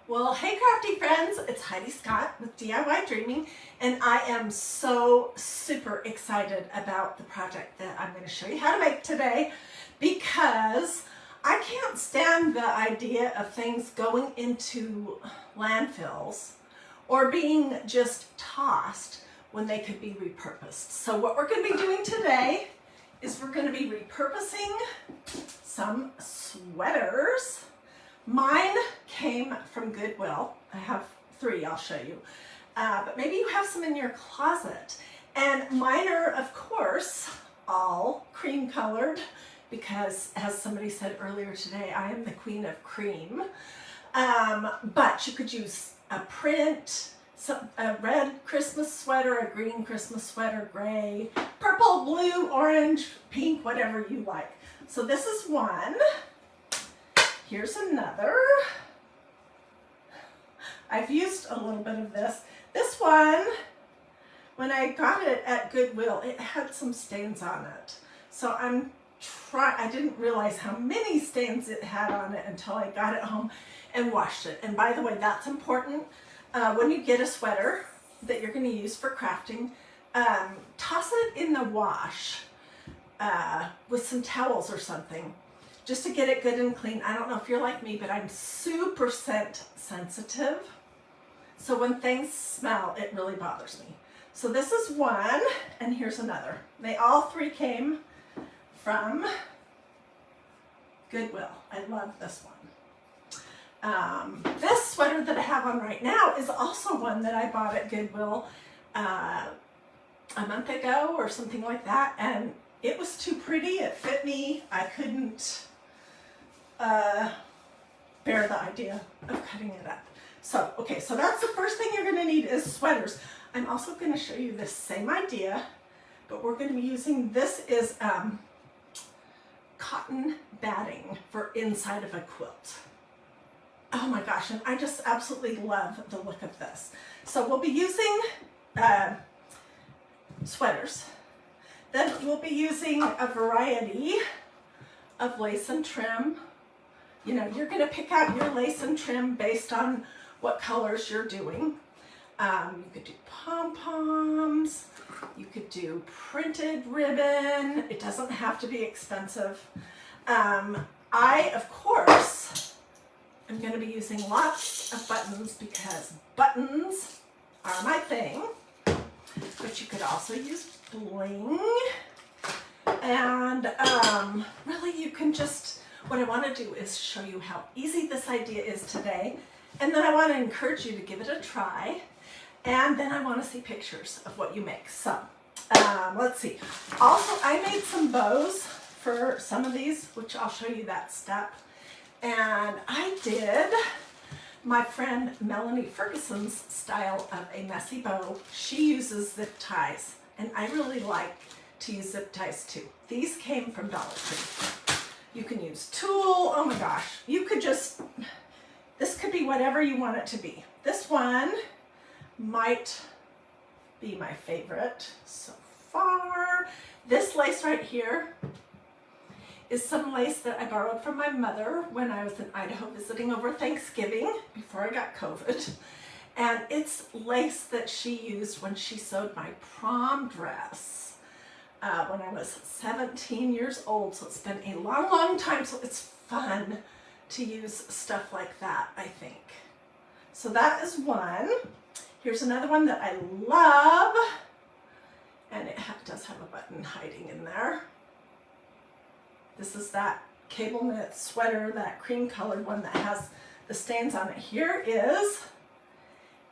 Well, hey crafty friends, it's Hiedi Scott with DiyDreaming, and I am so super excited about the project that I'm going to show you how to make today, because I can't stand the idea of things going into landfills or being just tossed when they could be repurposed. So what we're going to be doing today is we're going to be repurposing some sweaters. Mine came from Goodwill. I have 3, I'll show you. But maybe you have some in your closet. And mine are, of course, all cream colored because, as somebody said earlier today, I am the queen of cream. But you could use a print, a red Christmas sweater, a green Christmas sweater, gray, purple, blue, orange, pink, whatever you like. So this is one. Here's another. I've used a little bit of this. This one, when I got it at Goodwill, it had some stains on it. So I didn't realize how many stains it had on it until I got it home and washed it. And by the way, that's important. When you get a sweater that you're going to use for crafting, toss it in the wash with some towels or something, just to get it good and clean. I don't know if you're like me, but I'm super scent sensitive. So when things smell, it really bothers me. So this is one, and here's another. They all 3 came from Goodwill. I love this one. This sweater that I have on right now is also one that I bought at Goodwill a month ago or something like that, and it was too pretty. It fit me. I couldn't bear the idea of cutting it up. So, okay, so that's the first thing you're gonna need is sweaters. I'm also gonna show you this same idea, but we're gonna be using, this is cotton batting for inside of a quilt. Oh my gosh, and I just absolutely love the look of this. So we'll be using sweaters. Then we'll be using a variety of lace and trim. You know, you're going to pick out your lace and trim based on what colors you're doing. You could do pom-poms. You could do printed ribbon. It doesn't have to be expensive. I, of course, am going to be using lots of buttons because buttons are my thing. But you could also use bling. And really you can just, what I want to do is show you how easy this idea is today, and then I want to encourage you to give it a try, and then I want to see pictures of what you make. So let's see. Also, I made some bows for some of these, which I'll show you that step. And I did my friend Melanie Ferguson's style of a messy bow. She uses zip ties, and I really like to use zip ties too. These came from Dollar Tree. You can use tulle. Oh my gosh, you could just, this could be whatever you want it to be. This one might be my favorite so far. This lace right here is some lace that I borrowed from my mother when I was in Idaho visiting over Thanksgiving before I got COVID. And it's lace that she used when she sewed my prom dress when I was 17 years old. So it's been a long, long time. So it's fun to use stuff like that, I think. So that is one. Here's another one that I love. And it does have a button hiding in there. This is that cable knit sweater, that cream colored one that has the stains on it. Here is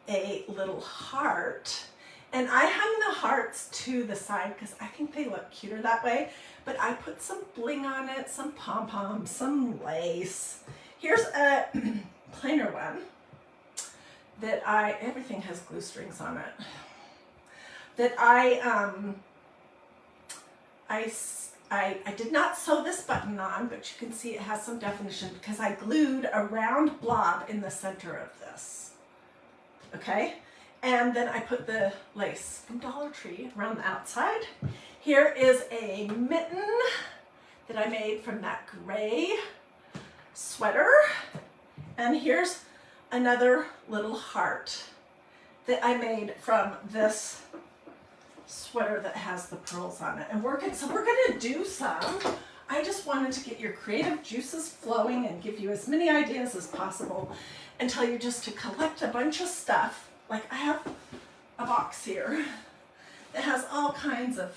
a little heart. And I hung the hearts to the side because I think they look cuter that way. But I put some bling on it, some pom-poms, some lace. Here's a plainer one that everything has glue strings on it. That I did not sew this button on, but you can see it has some definition because I glued a round blob in the center of this. Okay? And then I put the lace from Dollar Tree around the outside. Here is a mitten that I made from that gray sweater. And here's another little heart that I made from this sweater that has the pearls on it. And we're gonna do some. I just wanted to get your creative juices flowing and give you as many ideas as possible and tell you just to collect a bunch of stuff. Like I have a box here that has all kinds of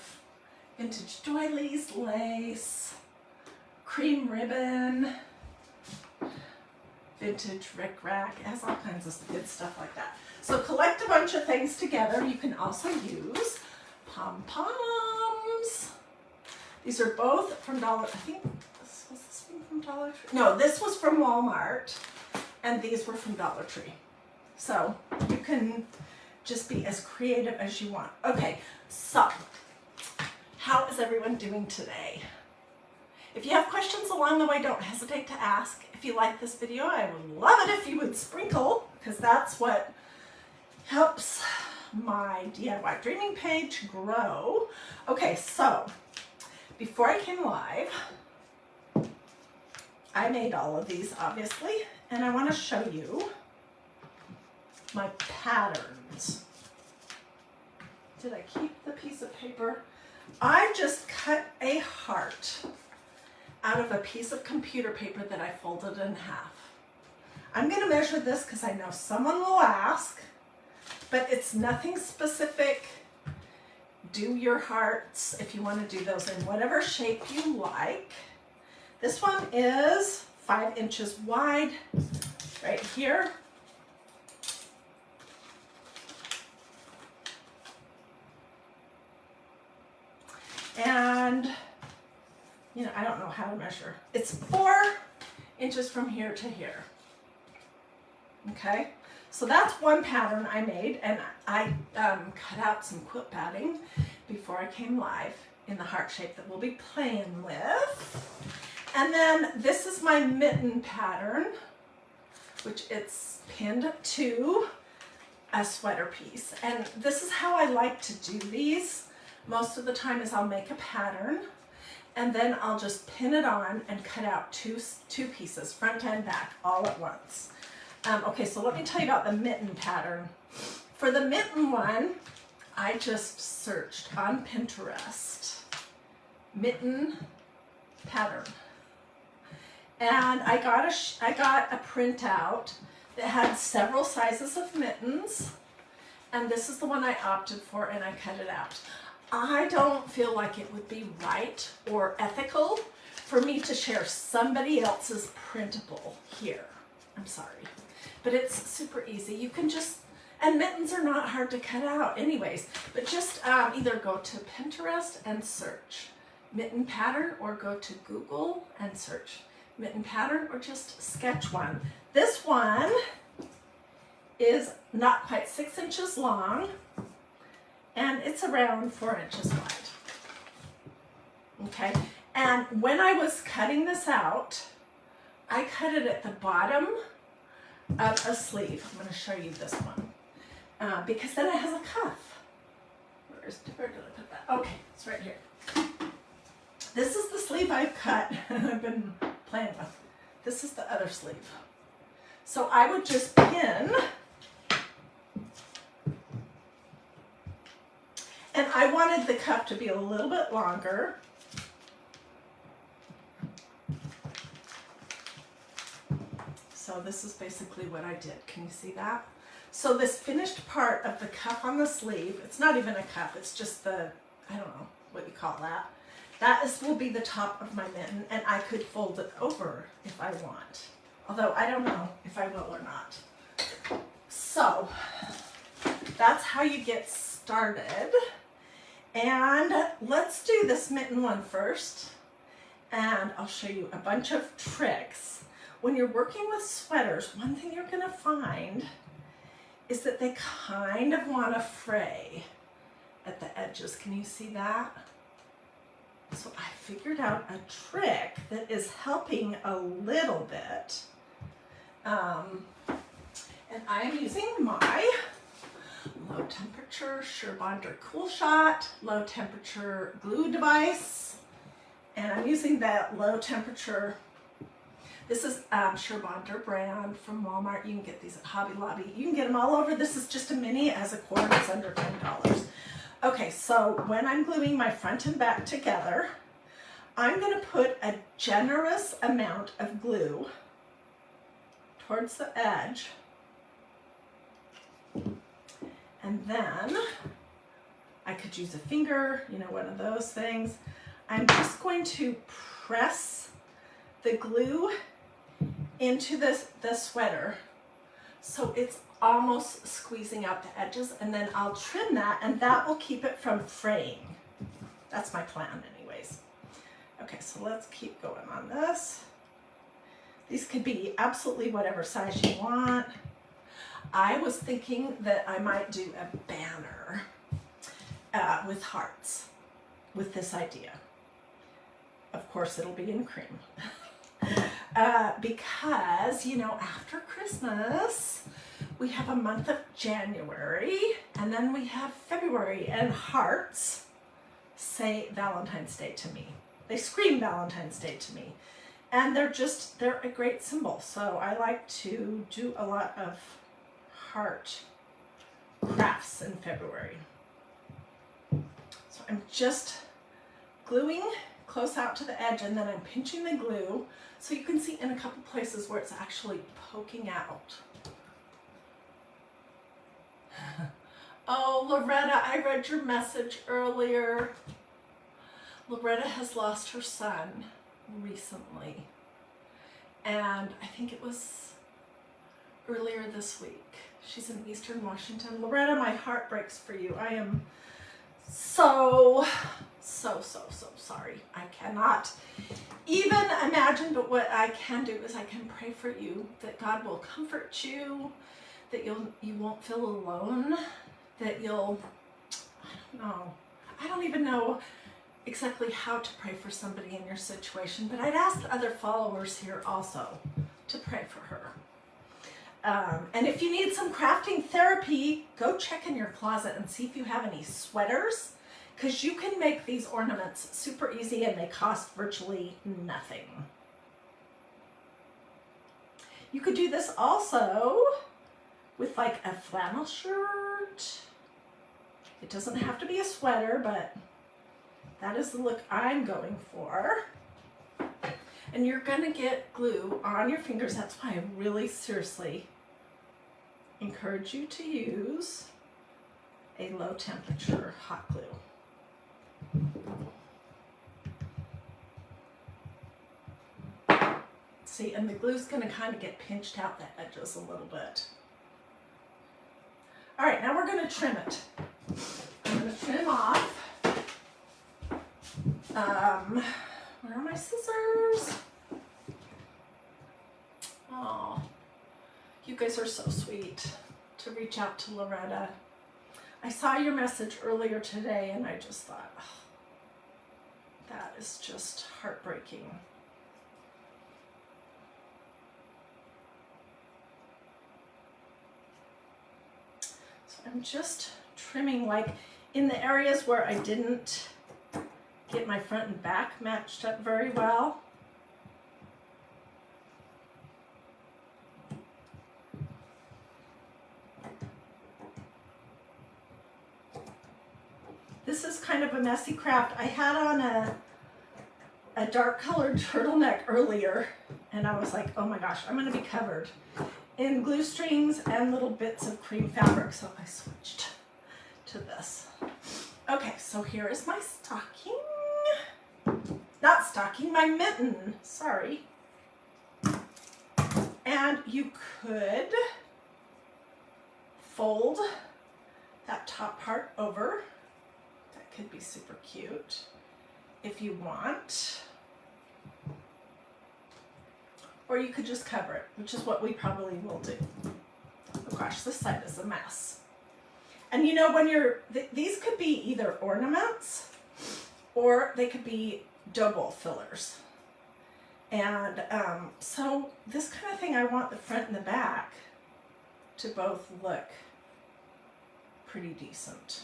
vintage doilies, lace, cream ribbon, vintage rickrack. It has all kinds of good stuff like that. So collect a bunch of things together. You can also use pom-poms. These are both from Dollar, I think, was this one from Dollar Tree? No, this was from Walmart, and these were from Dollar Tree. So you can just be as creative as you want. Okay, so how is everyone doing today? If you have questions along the way, don't hesitate to ask. If you like this video, I would love it if you would sprinkle, because that's what helps my DIY Dreaming page grow. Okay, so before I came live, I made all of these, obviously, and I want to show you my patterns. Did I keep the piece of paper? I just cut a heart out of a piece of computer paper that I folded in half. I'm going to measure this because I know someone will ask, but it's nothing specific. Do your hearts if you want to do those in whatever shape you like. This one is 5 inches wide right here. And, you know, I don't know how to measure. It's 4 inches from here to here. Okay, so that's one pattern I made, and I cut out some quilt padding before I came live in the heart shape that we'll be playing with. And then this is my mitten pattern, which it's pinned to a sweater piece. And this is how I like to do these. Most of the time is I'll make a pattern and then I'll just pin it on and cut out two pieces, front and back, all at once. Okay, so let me tell you about the mitten pattern. For the mitten one, I just searched on Pinterest, mitten pattern. And I got a printout that had several sizes of mittens, and this is the one I opted for, and I cut it out. I don't feel like it would be right or ethical for me to share somebody else's printable here. I'm sorry. But it's super easy. You can just, and mittens are not hard to cut out anyways, but just either go to Pinterest and search mitten pattern, or go to Google and search mitten pattern, or just sketch one. This one is not quite 6 inches long, and it's around 4 inches wide. Okay, and when I was cutting this out, I cut it at the bottom of a sleeve. I'm going to show you this one because then it has a cuff. Where did I put that? Okay, it's right here. This is the sleeve I've cut and I've been playing with. This is the other sleeve. So I would just pin, and I wanted the cuff to be a little bit longer. So this is basically what I did. Can you see that? So this finished part of the cuff on the sleeve, it's not even a cuff, it's just the, I don't know what you call that. Will be the top of my mitten, and I could fold it over if I want. Although I don't know if I will or not. So that's how you get started. And let's do this mitten one first. And I'll show you a bunch of tricks. When you're working with sweaters, one thing you're gonna find is that they kind of want to fray at the edges. Can you see that? So I figured out a trick that is helping a little bit. And I'm using my low temperature Surebonder Cool Shot low temperature glue device. And I'm using that low temperature This is Sherbonder brand from Walmart. You can get these at Hobby Lobby. You can get them all over. This is just a mini as a cord. It's under $10. Okay, so when I'm gluing my front and back together, I'm going to put a generous amount of glue towards the edge. And then I could use a finger, you know, one of those things. I'm just going to press the glue into the sweater so it's almost squeezing out the edges, and then I'll trim that, and that will keep it from fraying. That's my plan anyways. Okay, so let's keep going on this. These could be absolutely whatever size you want. I was thinking that I might do a banner with hearts with this idea. Of course, it'll be in cream. Because, you know, after Christmas, we have a month of January, and then we have February, and hearts say Valentine's Day to me. They scream Valentine's Day to me. And they're a great symbol. So I like to do a lot of heart crafts in February. So I'm just gluing close out to the edge, and then I'm pinching the glue so you can see in a couple places where it's actually poking out. Oh, Loretta, I read your message earlier. Loretta has lost her son recently, and I think it was earlier this week. She's in Eastern Washington. Loretta, my heart breaks for you. I am so sorry. I cannot even imagine, but what I can do is I can pray for you that God will comfort you, that you won't feel alone, that you'll, I don't even know exactly how to pray for somebody in your situation, but I'd ask other followers here also to pray for her. And if you need some crafting therapy, go check in your closet and see if you have any sweaters, because you can make these ornaments super easy and they cost virtually nothing. You could do this also with like a flannel shirt. It doesn't have to be a sweater, but that is the look I'm going for. And you're gonna get glue on your fingers. That's why I really seriously encourage you to use a low temperature hot glue. See, and the glue's gonna kind of get pinched out the edges a little bit. All right, now we're gonna trim it. I'm gonna trim off. Where are my scissors? Oh, you guys are so sweet to reach out to Loretta. I saw your message earlier today and I just thought, oh, that is just heartbreaking. So I'm just trimming, like in the areas where I didn't get my front and back matched up very well. This is kind of a messy craft. I had on a dark colored turtleneck earlier and I was like, oh my gosh, I'm gonna be covered in glue strings and little bits of cream fabric, so I switched to this. Okay, so here is my stocking. Not stocking, my mitten, sorry. And you could fold that top part over. That could be super cute if you want. Or you could just cover it, which is what we probably will do. Oh gosh, this side is a mess. And you know, when these could be either ornaments or they could be double fillers. And so this kind of thing, I want the front and the back to both look pretty decent.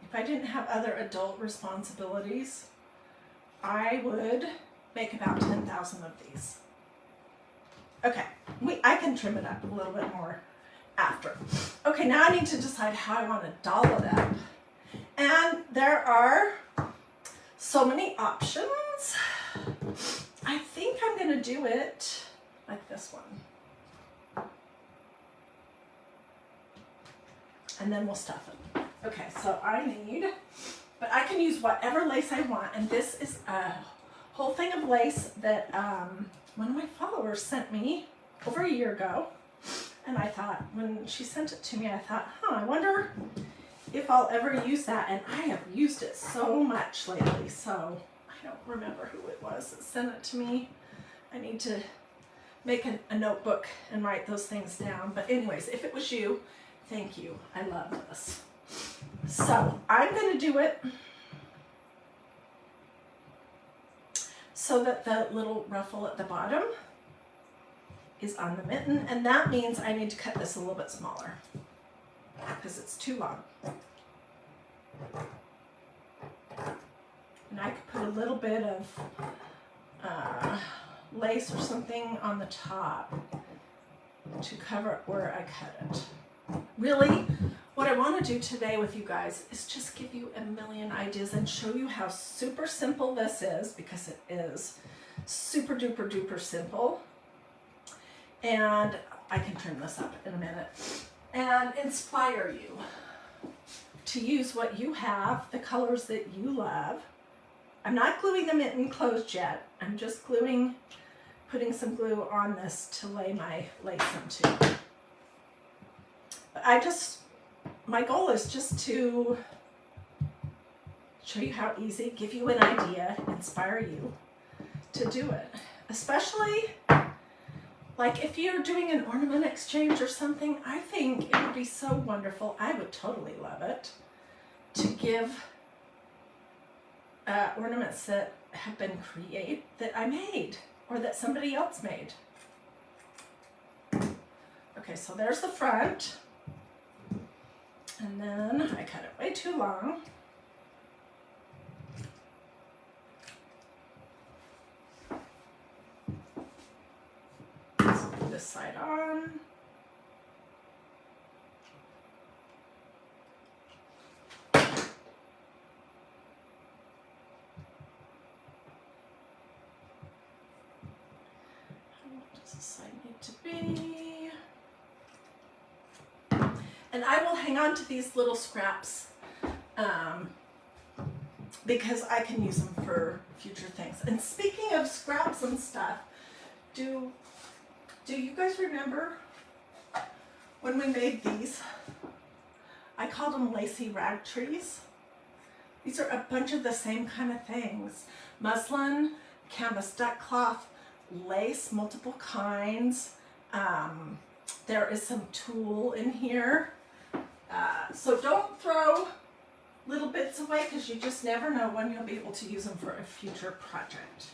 if I didn't have other adult responsibilities, I would make about 10,000 of these. Okay, I can trim it up a little bit more after. Okay, now I need to decide how I want to doll it up. And there are so many options. I think I'm going to do it like this one. And then we'll stuff it. Okay, so I need, but I can use whatever lace I want. And this is a whole thing of lace that one of my followers sent me over a year ago. And I thought, when she sent it to me, I thought, I wonder if I'll ever use that. And I have used it so much lately, so I don't remember who it was that sent it to me. I need to make a notebook and write those things down. But anyways, if it was you, thank you. I love this. So I'm going to do it so that the little ruffle at the bottom is on the mitten, and that means I need to cut this a little bit smaller because it's too long. And I could put a little bit of lace or something on the top to cover where I cut it. Really, what I want to do today with you guys is just give you a million ideas and show you how super simple this is, because it is super duper duper simple. And I can trim this up in a minute and inspire you to use what you have, the colors that you love. I'm not gluing the mitten closed yet. I'm just putting some glue on this to lay my lace into. My goal is just to show you how easy, give you an idea, inspire you to do it. Especially like if you're doing an ornament exchange or something, I think it would be so wonderful. I would totally love it to give ornaments that have been that I made or that somebody else made. Okay, so there's the front. And then I cut it way too long. Let's put this side on. What does this side need to be? And I will hang on to these little scraps because I can use them for future things. And speaking of scraps and stuff, do you guys remember when we made these? I called them lacy rag trees. These are a bunch of the same kind of things. Muslin, canvas duck cloth, lace, multiple kinds. There is some tulle in here. So don't throw little bits away, because you just never know when you'll be able to use them for a future project.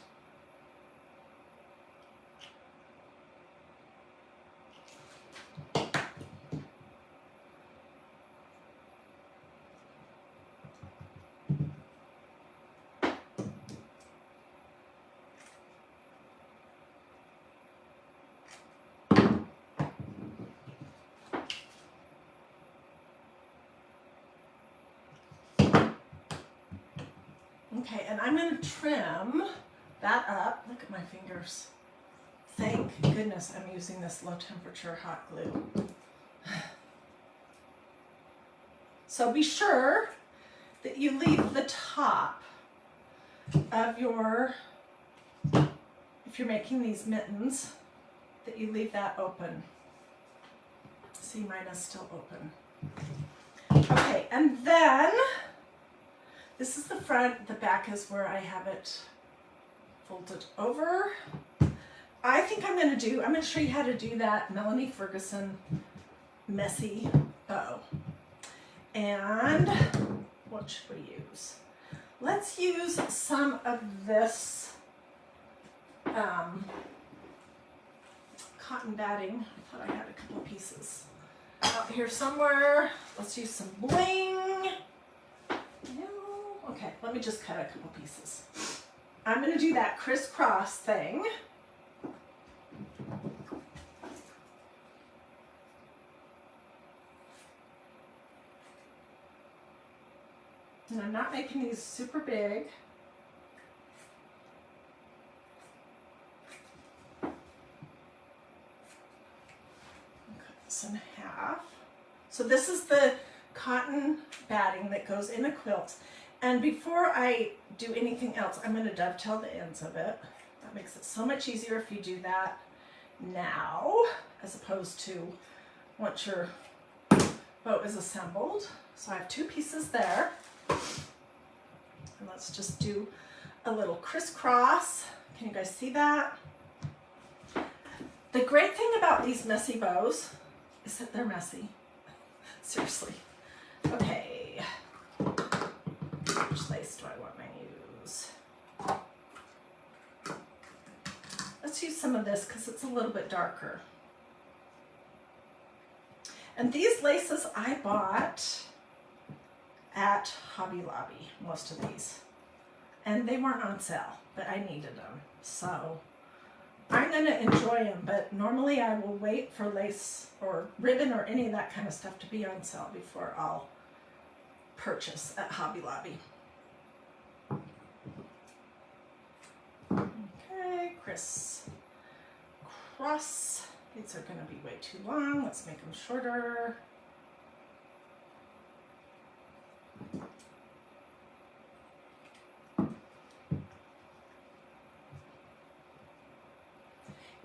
Okay, and I'm going to trim that up. Look at my fingers. Thank goodness I'm using this low temperature hot glue. So be sure that you leave the top of your, if you're making these mittens, that you leave that open. See, mine is still open. Okay, and then this is the front. The back is where I have it folded over. I think I'm going to show you how to do that Melanie Ferguson messy bow. And what should we use? Let's use some of this cotton batting. I thought I had a couple of pieces out here somewhere. Let's use some bling. me just cut a couple pieces. I'm going to do that crisscross thing. And I'm not making these super big. Cut this in half. So this is the cotton batting that goes in a quilt. And before I do anything else, I'm going to dovetail the ends of it. That makes it so much easier if you do that now, as opposed to once your bow is assembled. So I have 2 pieces there. And let's just do a little crisscross. Can you guys see that? The great thing about these messy bows is that they're messy. Seriously. Okay. Which lace do I want to use? Let's use some of this because it's a little bit darker. And these laces I bought at Hobby Lobby, most of these. And they weren't on sale, but I needed them. So I'm going to enjoy them, but normally I will wait for lace or ribbon or any of that kind of stuff to be on sale before I'll purchase at Hobby Lobby. Okay, crisscross. These are going to be way too long. Let's make them shorter.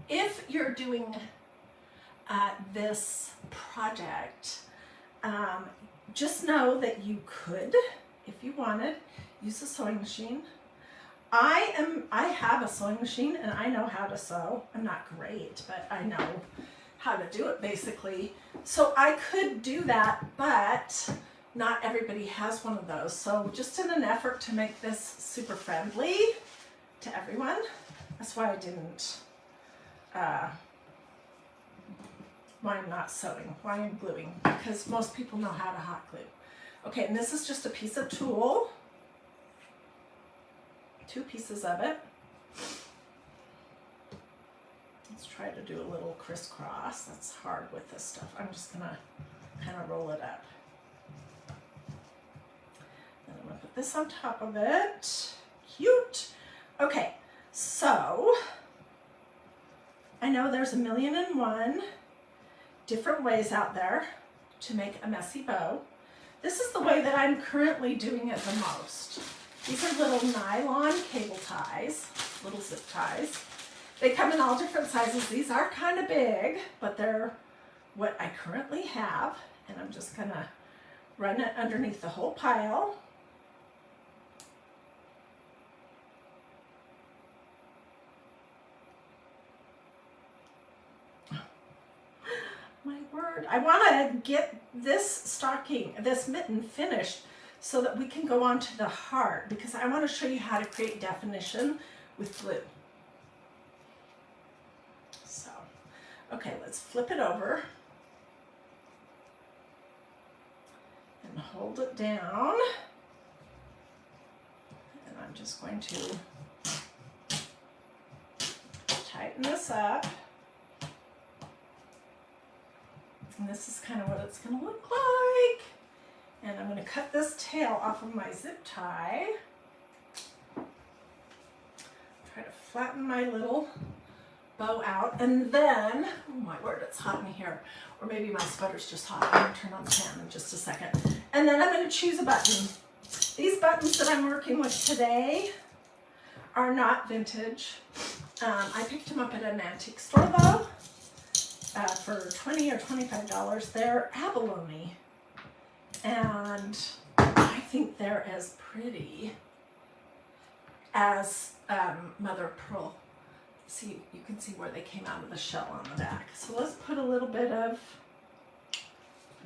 If you're doing this project, just know that you could, if you wanted, use a sewing machine. I have a sewing machine and I know how to sew. I'm not great, but I know how to do it basically. So I could do that, but not everybody has one of those. So just in an effort to make this super friendly to everyone, that's why I didn't, why I'm not sewing, why I'm gluing, because most people know how to hot glue. Okay, and this is just a piece of tulle. 2 pieces of it. Let's try to do a little crisscross. That's hard with this stuff. I'm just gonna kind of roll it up. Then I'm gonna put this on top of it. Cute. Okay, so I know there's 1,000,001 different ways out there to make a messy bow. This is the way that I'm currently doing it the most. These are little nylon cable ties, little zip ties. They come in all different sizes. These are kind of big, but they're what I currently have. And I'm just gonna run it underneath the whole pile. My word, I wanna get this stocking, this mitten finished so that we can go on to the heart, because I want to show you how to create definition with glue. So, okay, let's flip it over and hold it down. And I'm just going to tighten this up. And this is kind of what it's going to look like. And I'm going to cut this tail off of my zip tie. Try to flatten my little bow out. And then, oh my word, it's hot in here. Or maybe my sweater's just hot. I'm going to turn on the fan in just a second. And then I'm going to choose a button. These buttons that I'm working with today are not vintage. I picked them up at an antique store though for $20 or $25. They're abalone. And I think they're as pretty as mother of pearl. See, you can see where they came out of the shell on the back. So let's put a little bit of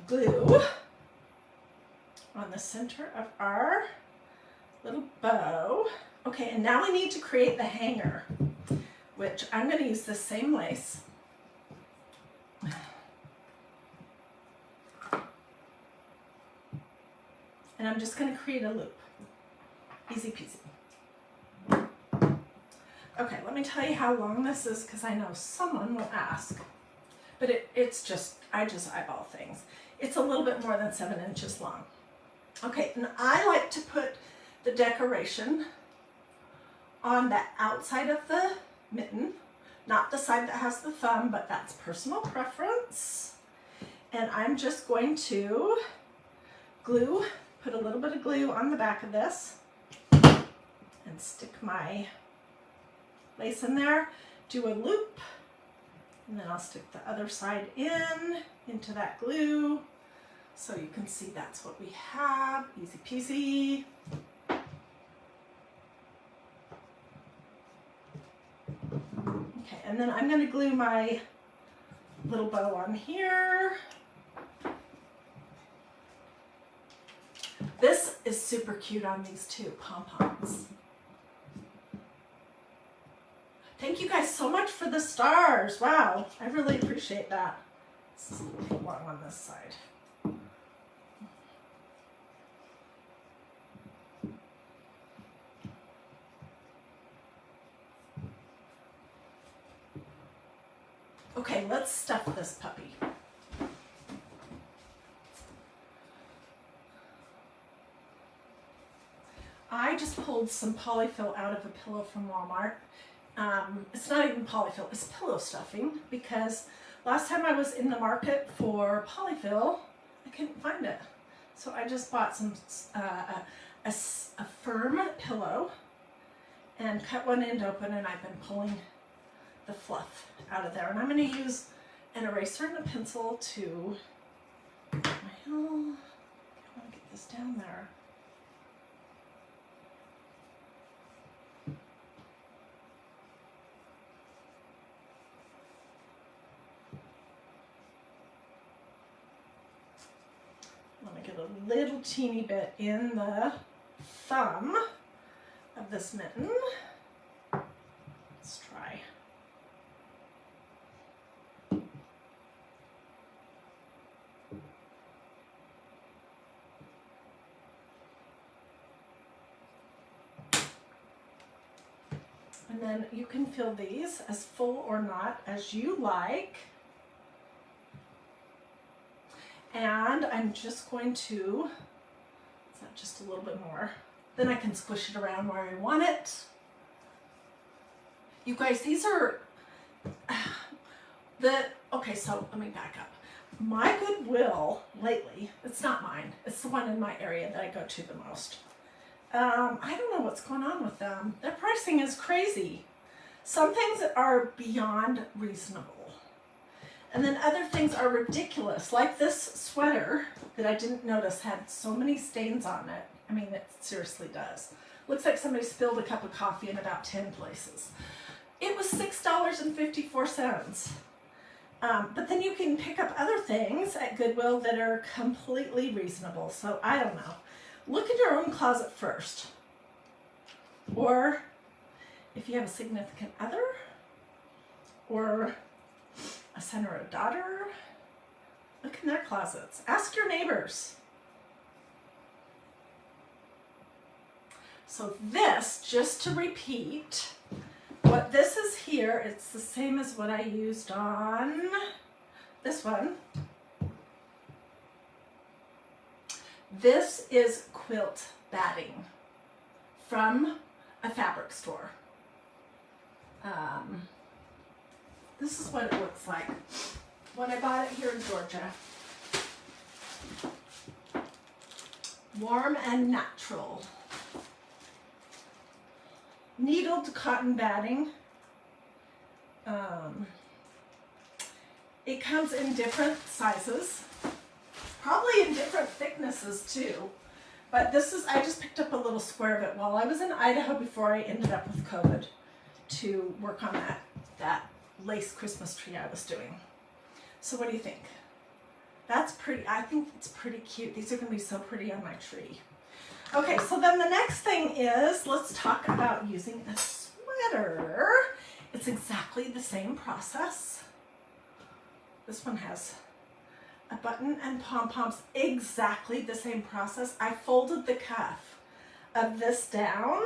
glue on the center of our little bow. Okay, and now we need to create the hanger, which I'm going to use the same lace. And I'm just going to create a loop. Easy peasy. Okay, let me tell you how long this is because I know someone will ask. But it's just, I just eyeball things. It's a little bit more than 7 inches long. Okay, and I like to put the decoration on the outside of the mitten, not the side that has the thumb, but that's personal preference. And I'm just going to glue, put a little bit of glue on the back of this and stick my lace in there, do a loop, and then I'll stick the other side into that glue so you can see that's what we have. Easy peasy. Okay, and then I'm going to glue my little bow on here. This is super cute on these two pom-poms. Thank you guys so much for the stars. Wow, I really appreciate that. This is a little long on this side. Okay, let's stuff this puppy. I just pulled some polyfill out of a pillow from Walmart. It's not even polyfill, it's pillow stuffing, because last time I was in the market for polyfill, I couldn't find it. So I just bought some a firm pillow and cut one end open, and I've been pulling the fluff out of there. And I'm going to use an eraser and a pencil to, I want to get this down there. Get a little teeny bit in the thumb of this mitten. Let's try. And then you can fill these as full or not as you like. And I'm just going to, is that just a little bit more? Then I can squish it around where I want it. You guys, these are okay, so let me back up. My Goodwill lately, it's not mine, it's the one in my area that I go to the most. I don't know what's going on with them. Their pricing is crazy. Some things are beyond reasonable. And then other things are ridiculous, like this sweater that I didn't notice had so many stains on it. I mean, it seriously does. Looks like somebody spilled a cup of coffee in about 10 places. It was $6.54. But then you can pick up other things at Goodwill that are completely reasonable. So I don't know. Look in your own closet first. Or if you have a significant other, or a son or a daughter, look in their closets. Ask your neighbors. So this, just to repeat, what this is here, it's the same as what I used on this one. This is quilt batting from a fabric store. This is what it looks like when I bought it here in Georgia. Warm and natural. Needled cotton batting. It comes in different sizes, probably in different thicknesses too. But this is, I just picked up a little square of it while I was in Idaho before I ended up with COVID to work on that lace Christmas tree I was doing. So what do you think? That's pretty, I think it's pretty cute. These are going to be so pretty on my tree. Okay, so then the next thing is, let's talk about using a sweater. It's exactly the same process. This one has a button and pom-poms, exactly the same process. I folded the cuff of this down.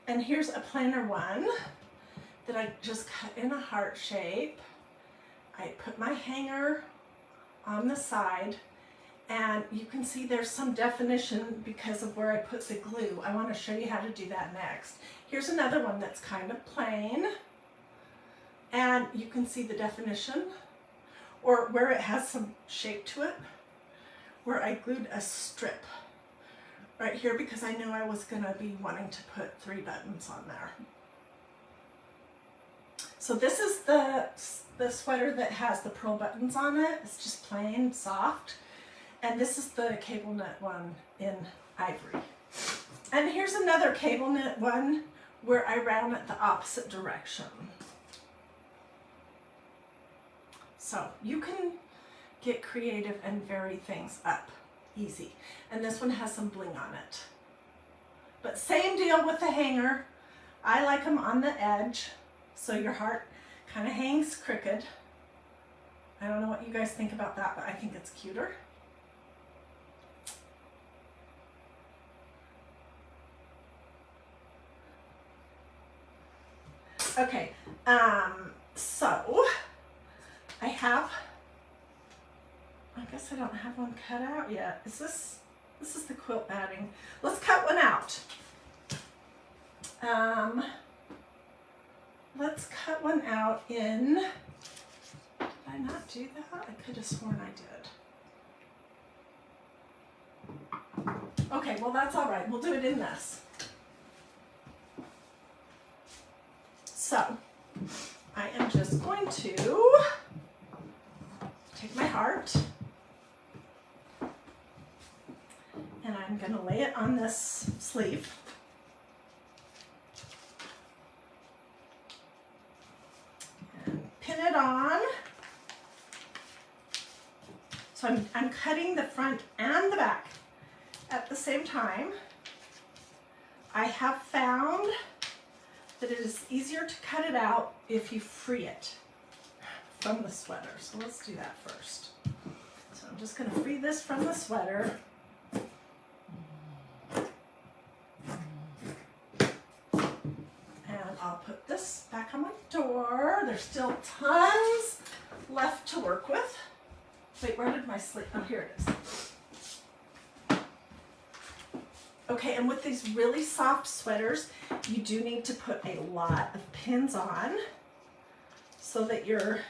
And here's a plainer one that I just cut in a heart shape. I put my hanger on the side, and you can see there's some definition because of where I put the glue. I want to show you how to do that next. Here's another one that's kind of plain, and you can see the definition, or where it has some shape to it, where I glued a strip right here because I knew I was going to be wanting to put 3 buttons on there. So this is the sweater that has the pearl buttons on it. It's just plain, soft. And this is the cable knit one in ivory. And here's another cable knit one where I round it the opposite direction. So you can get creative and vary things up easy. And this one has some bling on it. But same deal with the hanger. I like them on the edge, so your heart kind of hangs crooked. I don't know what you guys think about that, but I think it's cuter. Okay, so I have, I guess I don't have one cut out yet. This is the quilt batting. Let's cut one out. Let's cut one out in, did I not do that? I could have sworn I did. Okay, well that's all right. We'll do it in this. So, I am just going to take my heart and I'm going to lay it on this sleeve. And pin it on. So I'm cutting the front and the back at the same time. I have found that it is easier to cut it out if you free it from the sweater. So let's do that first. So I'm just going to free this from the sweater. And I'll put this back on my door. There's still tons left to work with. Wait, where did my sleeve? Oh, here it is. Okay, and with these really soft sweaters, you do need to put a lot of pins on so that your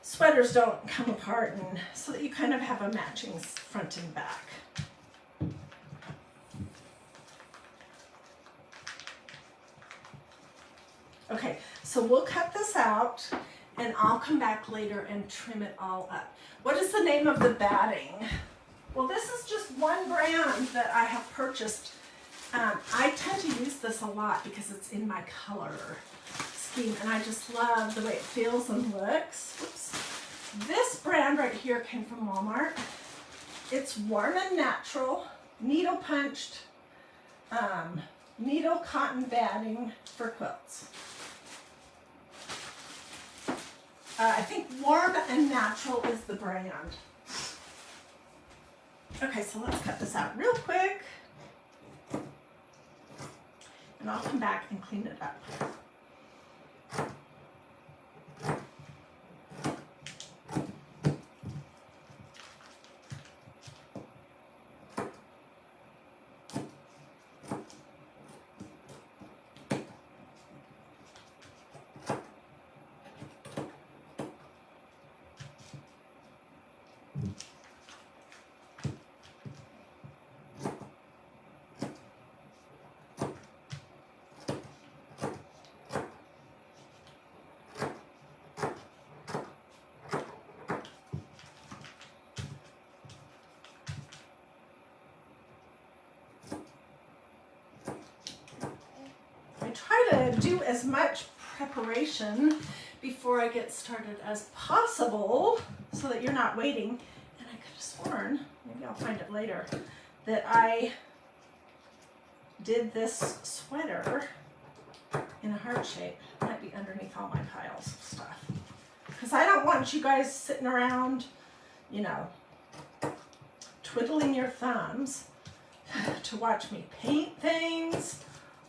sweaters don't come apart and so that you kind of have a matching front and back. Okay, so we'll cut this out and I'll come back later and trim it all up. What is the name of the batting? Well, this is just one brand that I have purchased. I tend to use this a lot because it's in my color scheme and I just love the way it feels and looks. Oops. This brand right here came from Walmart. It's warm and natural, needle punched, needle cotton batting for quilts. I think Warm and Natural is the brand. Okay, so let's cut this out real quick. And I'll come back and clean it up. Try to do as much preparation before I get started as possible so that you're not waiting. And I could have sworn, maybe I'll find it later, that I did this sweater in a heart shape. It might be underneath all my piles of stuff. Because I don't want you guys sitting around, you know, twiddling your thumbs to watch me paint things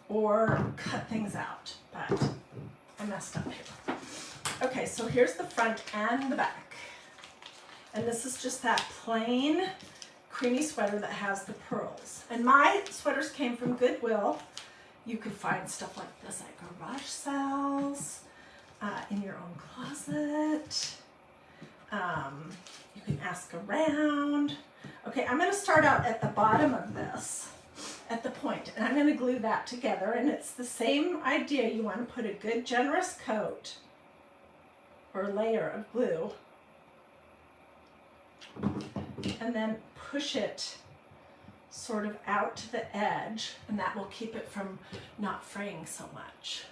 or cut things out, but I messed up here. Okay, so here's the front and the back. And this is just that plain creamy sweater that has the pearls. And my sweaters came from Goodwill. You could find stuff like this at garage sales, in your own closet. You can ask around. Okay, I'm gonna start out at the bottom of this, at the point, and I'm gonna glue that together, and it's the same idea. You wanna put a good generous coat or layer of glue, and then push it sort of out to the edge, and that will keep it from not fraying so much.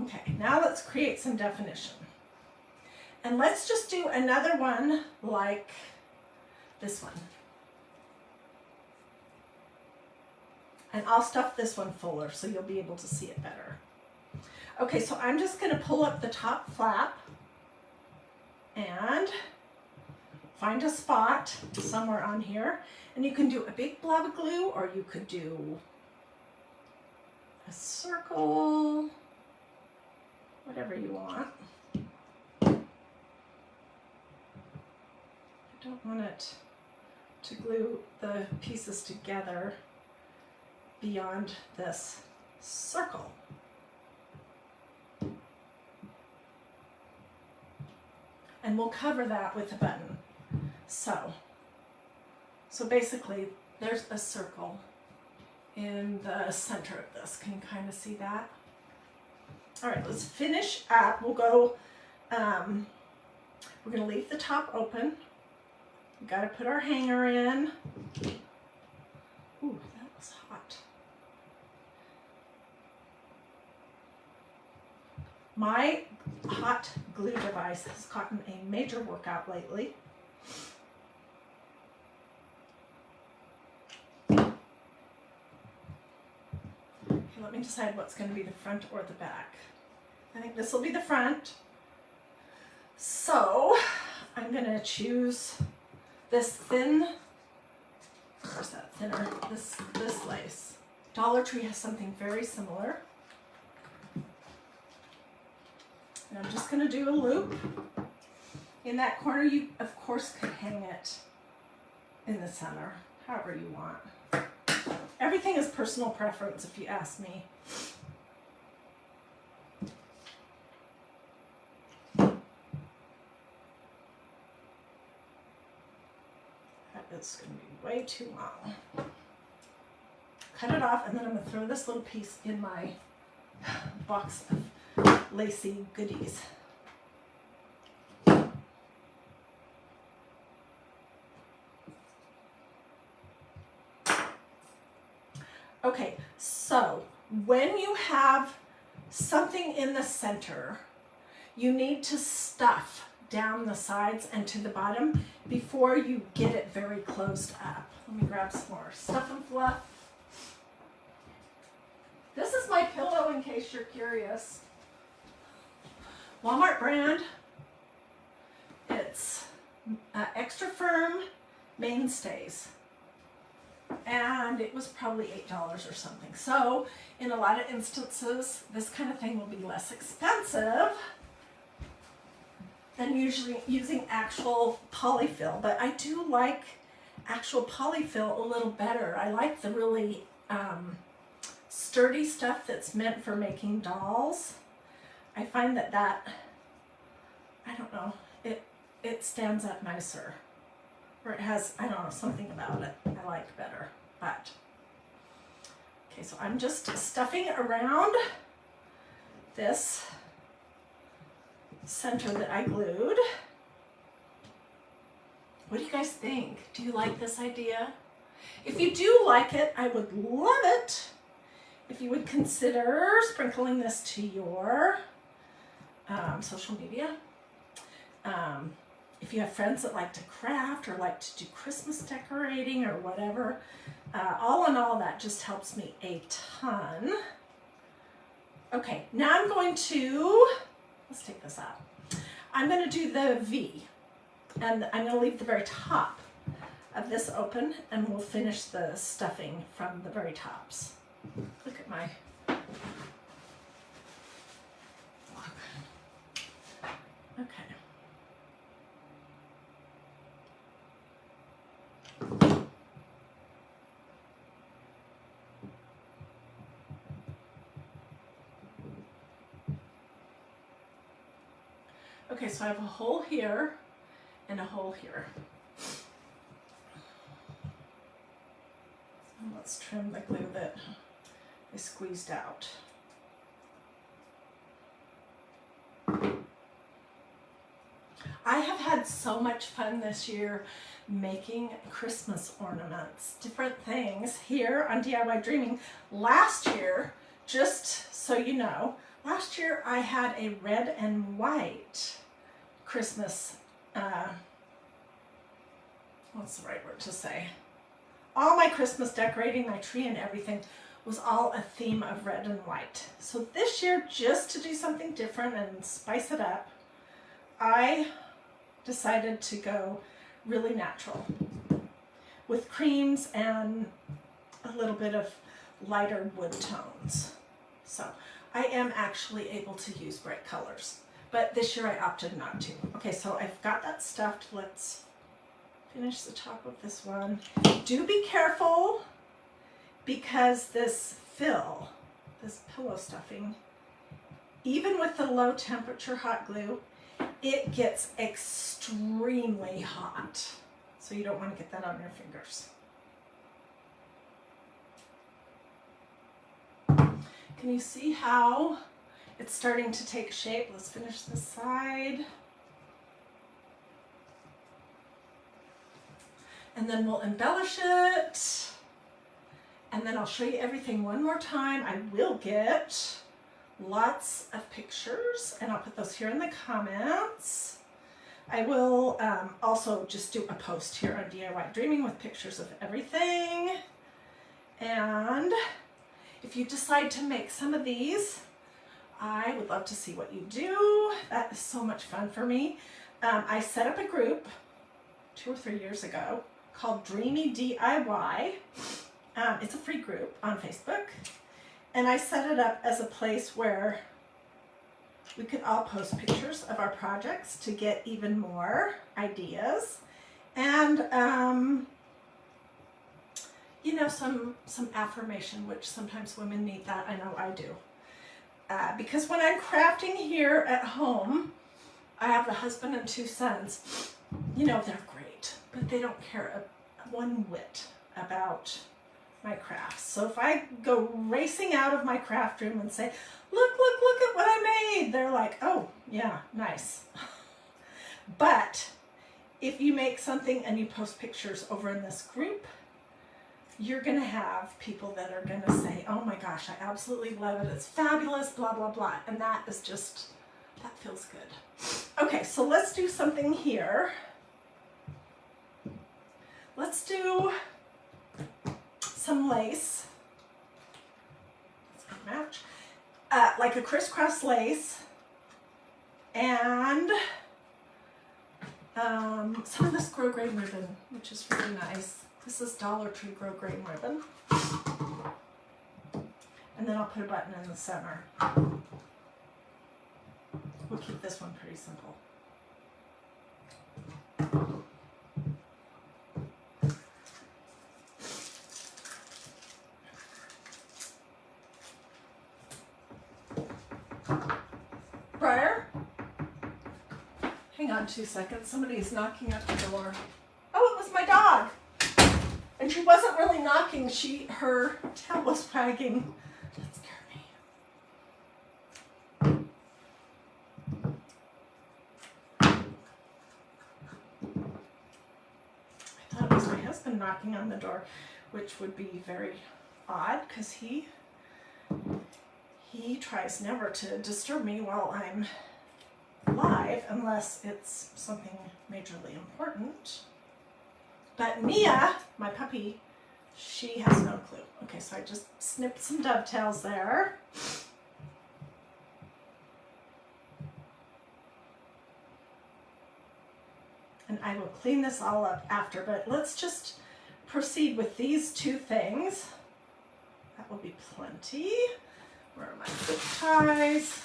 Okay, now let's create some definition. And let's just do another one like this one. And I'll stuff this one fuller so you'll be able to see it better. Okay, so I'm just going to pull up the top flap and find a spot somewhere on here. And you can do a big blob of glue, or you could do a circle, whatever you want. I don't want it to glue the pieces together beyond this circle. And we'll cover that with a button. So basically there's a circle in the center of this. Can you kind of see that? All right, let's finish up. We'll go, we're gonna leave the top open. We gotta put our hanger in. Ooh, that was hot. My hot glue device has gotten a major workout lately. Okay, let me decide what's going to be the front or the back. I think this will be the front. So I'm going to choose this thin, where's that thinner? This lace. Dollar Tree has something very similar. And I'm just going to do a loop in that corner. You, of course, could hang it in the center, however you want. Everything is personal preference, if you ask me. That is going to be way too long. Cut it off, and then I'm going to throw this little piece in my box of lacy goodies. Okay, so when you have something in the center, you need to stuff down the sides and to the bottom before you get it very closed up. Let me grab some more stuff and fluff. This is my pillow in case you're curious. Walmart brand. It's extra firm mainstays. And it was probably $8 or something. So in a lot of instances, this kind of thing will be less expensive than usually using actual polyfill. But I do like actual polyfill a little better. I like the really sturdy stuff that's meant for making dolls. I find that I don't know, it stands up nicer. Or it has, I don't know, something about it I like better. But, okay, so I'm just stuffing around this center that I glued. What do you guys think? Do you like this idea? If you do like it, I would love it if you would consider sprinkling this to your social media. If you have friends that like to craft or like to do Christmas decorating or whatever, all in all, that just helps me a ton. Okay, now I'm going to, let's take this out. I'm going to do the V, and I'm going to leave the very top of this open, and we'll finish the stuffing from the very tops. Look at my, okay. Okay, so I have a hole here and a hole here. And let's trim the glue that I squeezed out. I have had so much fun this year making Christmas ornaments, different things here on DiyDreaming. Last year, just so you know, last year I had a red and white Christmas, what's the right word to say? All my Christmas decorating, my tree and everything was all a theme of red and white. So this year, just to do something different and spice it up, I decided to go really natural with creams and a little bit of lighter wood tones. So I am actually able to use bright colors, but this year I opted not to. Okay, so I've got that stuffed. Let's finish the top of this one. Do be careful because this fill, this pillow stuffing, even with the low temperature hot glue, it gets extremely hot. So you don't want to get that on your fingers. Can you see how it's starting to take shape? Let's finish this side. And then we'll embellish it. And then I'll show you everything one more time. I will get lots of pictures and I'll put those here in the comments. I will also just do a post here on DiyDreaming with pictures of everything. And if you decide to make some of these, I would love to see what you do. That is so much fun for me. I set up a group 2 or 3 years ago called Dreamy DIY. It's a free group on Facebook. And I set it up as a place where we could all post pictures of our projects to get even more ideas. And, you know, some affirmation, which sometimes women need that. I know I do. Because when I'm crafting here at home, I have a husband and 2 sons. You know, they're great, but they don't care one whit about my crafts. So if I go racing out of my craft room and say, look at what I made, they're like, oh, yeah, nice. But if you make something and you post pictures over in this group, you're going to have people that are going to say, oh my gosh, I absolutely love it. It's fabulous, blah, blah, blah. And that is just, that feels good. Okay, so let's do something here. Let's do some lace. Let's go match. Like a crisscross lace. And some of this grosgrain ribbon, which is really nice. This is Dollar Tree grosgrain ribbon. And then I'll put a button in the center. We'll keep this one pretty simple. Briar? Hang on 2 seconds. Somebody's knocking at the door. Oh, it was my dog. And she wasn't really knocking. Her tail was wagging. That scared me. I thought it was my husband knocking on the door, which would be very odd because he tries never to disturb me while I'm live unless it's something majorly important. But Mia, my puppy, she has no clue. Okay, so I just snipped some dovetails there. And I will clean this all up after, but let's just proceed with these two things. That will be plenty. Where are my zip ties?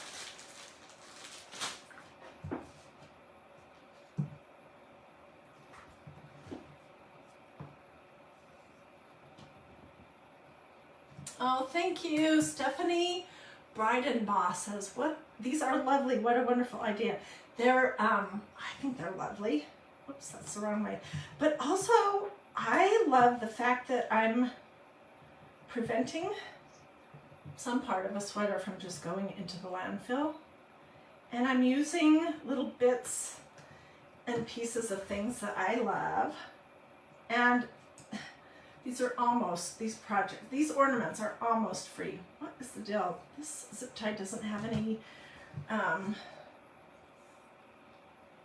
Oh, thank you, Stephanie. Bride and Boss says, "What? These are lovely. What a wonderful idea." They're, I think they're lovely. Whoops, that's the wrong way. But also, I love the fact that I'm preventing some part of a sweater from just going into the landfill. And I'm using little bits and pieces of things that I love. And these ornaments are almost free. What is the deal? This zip tie doesn't have any,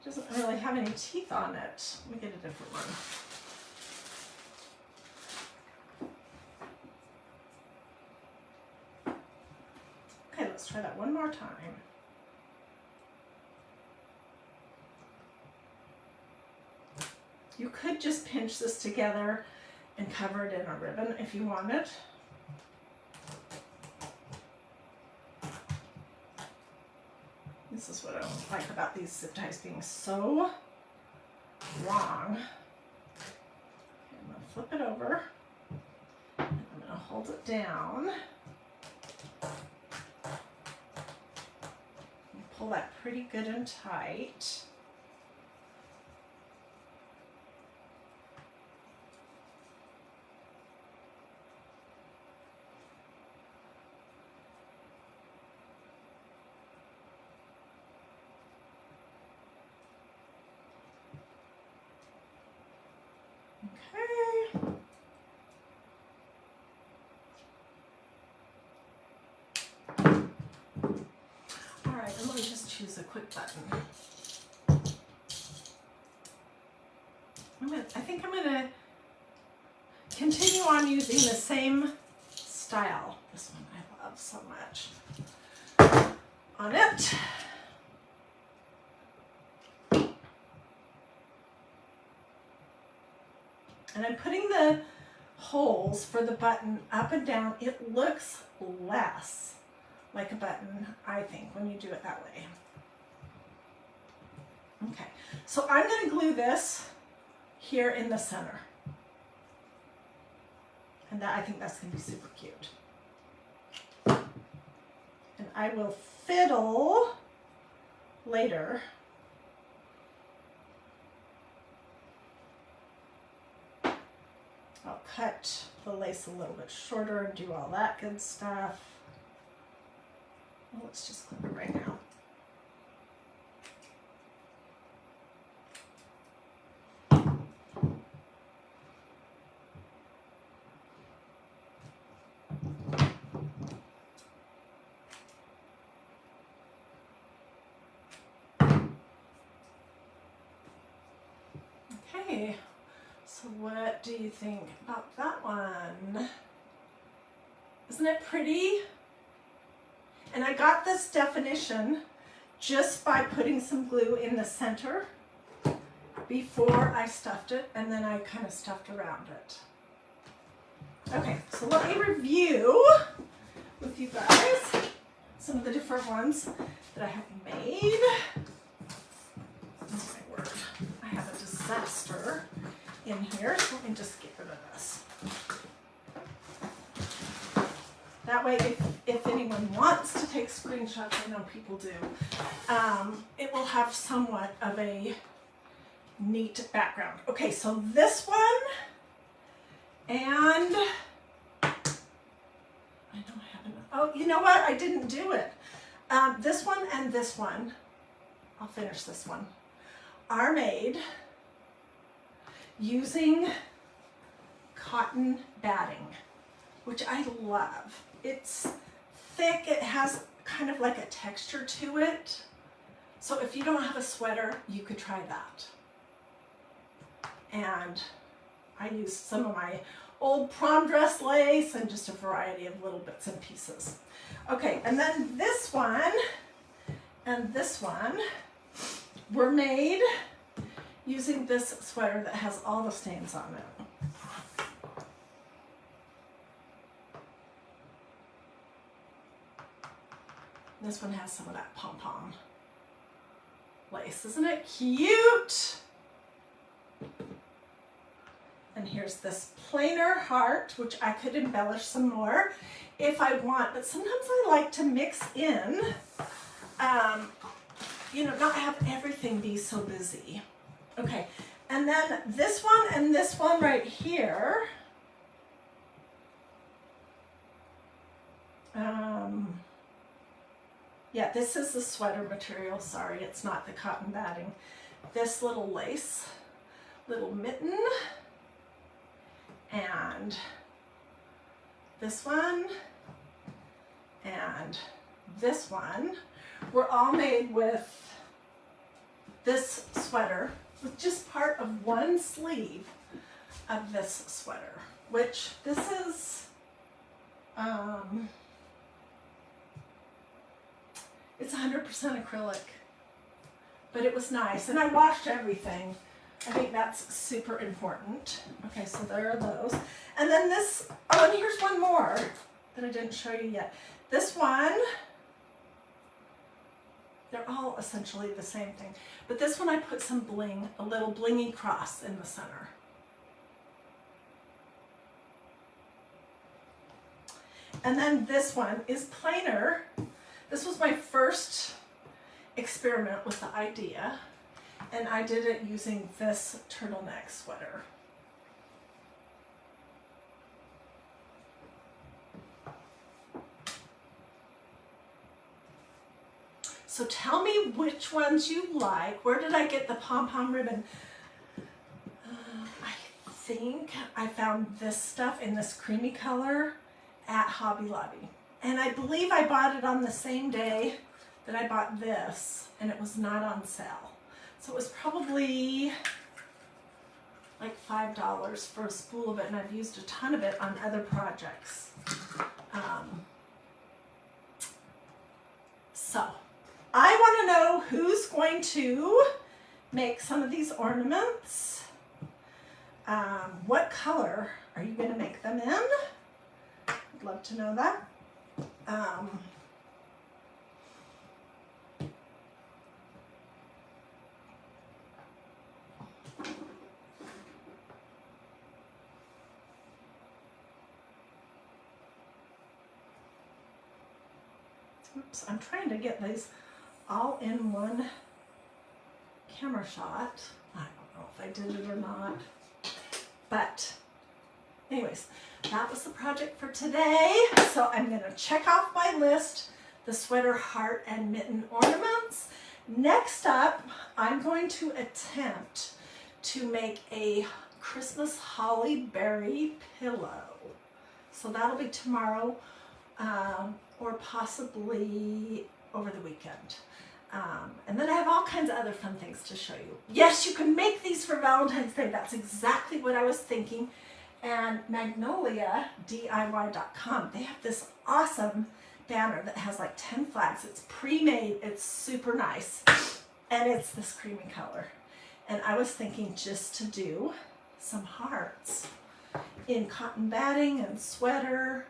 doesn't really have any teeth on it. Let me get a different one. Okay, let's try that one more time. You could just pinch this together and cover it in a ribbon if you wanted. This is what I don't like about these zip ties being so long. Okay, I'm gonna flip it over. I'm gonna hold it down. And pull that pretty good and tight. Okay. All right, and let me just choose a quick button. I think I'm gonna continue on using the same style. This one I love so much. On it. And I'm putting the holes for the button up and down. It looks less like a button, I think, when you do it that way. Okay, so I'm going to glue this here in the center. And I think that's going to be super cute. And I will fiddle later. I'll cut the lace a little bit shorter and do all that good stuff. Well, let's just clip it right now. Okay. So what do you think about that one? Isn't it pretty? And I got this definition just by putting some glue in the center before I stuffed it, and then I kind of stuffed around it. Okay, so let me review with you guys some of the different ones that I have made. Oh my word, I have a disaster in here, so let me just get rid of this. That way, if anyone wants to take screenshots, I know people do, it will have somewhat of a neat background. Okay, so this one, and I know I haven't, oh, you know what? I didn't do it. This one and this one, I'll finish this one, are made using cotton batting, which I love. It's thick, it has kind of like a texture to it. So if you don't have a sweater, you could try that. And I used some of my old prom dress lace and just a variety of little bits and pieces. Okay, and then this one and this one were made using this sweater that has all the stains on it. This one has some of that pom-pom lace. Isn't it cute? And here's this plainer heart, which I could embellish some more if I want, but sometimes I like to mix in, you know, not have everything be so busy. Okay, and then this one and this one right here. Yeah, this is the sweater material. Sorry, it's not the cotton batting. This little lace, little mitten, and this one, and this one were all made with this sweater, with just part of one sleeve of this sweater, which this is, it's 100% acrylic, but it was nice. And I washed everything. I think that's super important. Okay, so there are those. And then this, oh, and here's one more that I didn't show you yet. This one, they're all essentially the same thing. But this one I put some bling, a little blingy cross in the center. And then this one is plainer. This was my first experiment with the idea, and I did it using this turtleneck sweater. So tell me which ones you like. Where did I get the pom-pom ribbon? I think I found this stuff in this creamy color at Hobby Lobby. And I believe I bought it on the same day that I bought this, and it was not on sale. So it was probably like $5 for a spool of it, and I've used a ton of it on other projects. So I want to know who's going to make some of these ornaments. What color are you going to make them in? I'd love to know that. Oops, I'm trying to get these all in one camera shot. I don't know if I did it or not, but anyways, that was the project for today. So I'm going to check off my list, the sweater, heart, and mitten ornaments. Next up, I'm going to attempt to make a Christmas holly berry pillow. So that'll be tomorrow, or possibly over the weekend. And then I have all kinds of other fun things to show you. Yes, you can make these for Valentine's Day. That's exactly what I was thinking. And MagnoliaDIY.com, they have this awesome banner that has like 10 flags. It's pre-made, it's super nice, and it's this creamy color. And I was thinking just to do some hearts in cotton batting and sweater.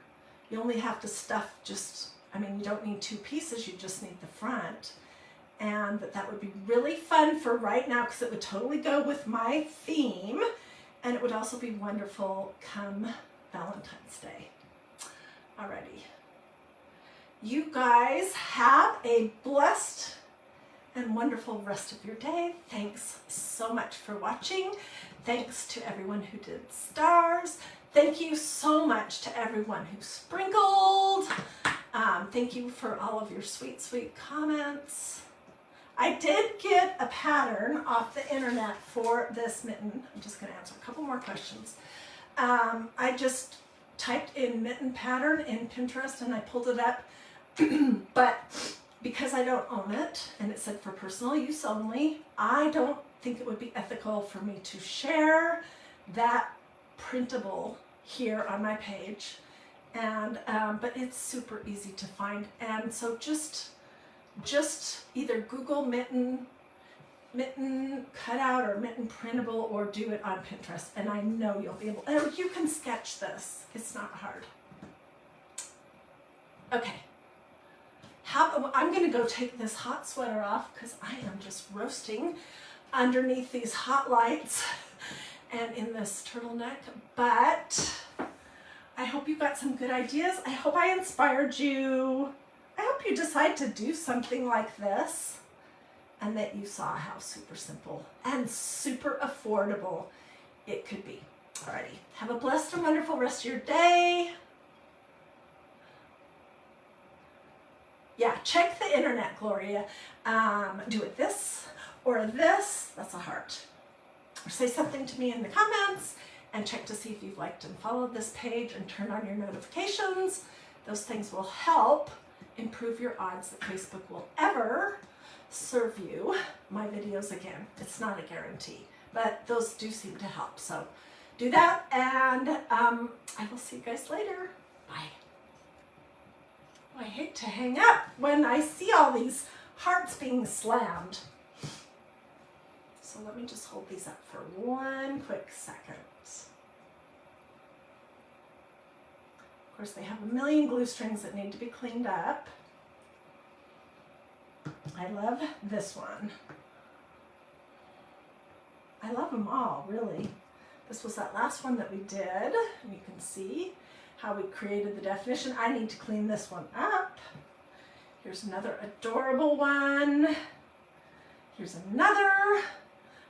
You only have to stuff just, I mean, you don't need two pieces, you just need the front. And that would be really fun for right now because it would totally go with my theme. And it would also be wonderful come Valentine's Day. Alrighty. You guys have a blessed and wonderful rest of your day. Thanks so much for watching. Thanks to everyone who did stars. Thank you so much to everyone who sprinkled. Thank you for all of your sweet, sweet comments. I did get a pattern off the internet for this mitten. I'm just going to answer a couple more questions. I just typed in mitten pattern in Pinterest and I pulled it up. But because I don't own it and it said for personal use only, I don't think it would be ethical for me to share that printable here on my page. And but it's super easy to find. And so just either Google mitten mitten cutout or mitten printable or do it on Pinterest, and I know you'll be able, oh, you can sketch this. It's not hard. Okay. I'm going to go take this hot sweater off because I am just roasting underneath these hot lights and in this turtleneck, but I hope you got some good ideas. I hope I inspired you. I hope you decide to do something like this and that you saw how super simple and super affordable it could be. Alrighty, have a blessed and wonderful rest of your day. Yeah, check the internet, Gloria. Do it this or this, that's a heart. Or say something to me in the comments and check to see if you've liked and followed this page and turn on your notifications. Those things will help improve your odds that Facebook will ever serve you my videos again. It's not a guarantee, but those do seem to help. So do that, and I will see you guys later. Bye. I hate to hang up when I see all these hearts being slammed. So let me just hold these up for one quick second. Of course, they have a million glue strings that need to be cleaned up. I love this one. I love them all, really. This was that last one that we did, and you can see how we created the definition. I need to clean this one up. Here's another adorable one. Here's another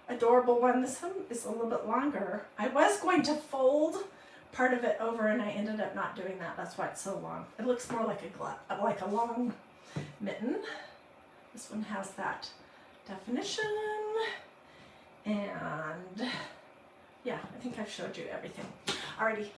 adorable one. This one is a little bit longer. I was going to fold part of it over and I ended up not doing that. That's why it's so long. It looks more like a glove, like a long mitten. This one has that definition. And yeah, I think I've showed you everything. Alrighty.